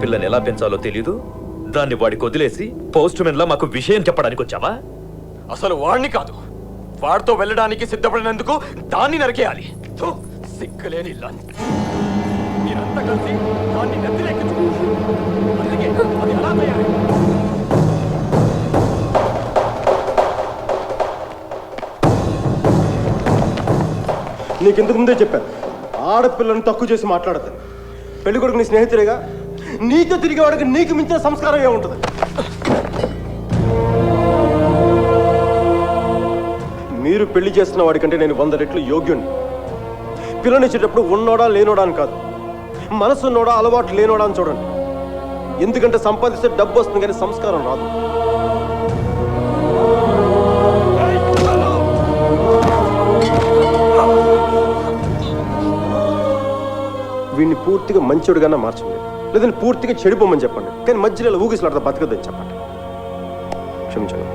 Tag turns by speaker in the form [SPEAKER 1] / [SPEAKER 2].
[SPEAKER 1] పిల్లని ఎలా పెంచాలో తెలీదు, దాన్ని వాడికి వదిలేసి పోస్ట్ మెన్ లా మాకు విషయం చెప్పడానికి వచ్చావా?
[SPEAKER 2] అసలు వాడిని కాదు, వాడితో వెళ్ళడానికి సిద్ధపడినందుకు దాన్ని నరికేయాలి. థు, సిగ్గులేని లంచ్. మీరంతా కలిసి దాన్ని నెత్తిరెక్కించుకుంటారు. అందుకే అది అలా తయారైంది.
[SPEAKER 3] నీకు ఇంతకు ముందే చెప్పాను, ఆడపిల్లను తక్కువ చేసి మాట్లాడతాను. పెళ్లి కొడుకు నీ స్నేహితుడిగా, నీతో తిరిగేవాడికి నీకు మించిన సంస్కారం ఏముంటుంది? మీరు పెళ్లి చేస్తున్న వాడికంటే నేను 100 రెట్లు యోగ్యుణ్ణి. పిల్లనిచ్చేటప్పుడు ఉన్నోడా లేనోడా అని కాదు, మనసు ఉన్నోడా అలవాటు లేనోడా అని చూడండి. ఎందుకంటే సంపాదిస్తే డబ్బు వస్తుంది కానీ సంస్కారం రాదు. వీడిని పూర్తిగా మంచోడిగానే మార్చండి, లేదంటే పూర్తిగా చెడిపోమని చెప్పండి. కానీ మధ్యలో ఊగిసలాడతా బతకద్దని చెప్పండి. క్షమించండి.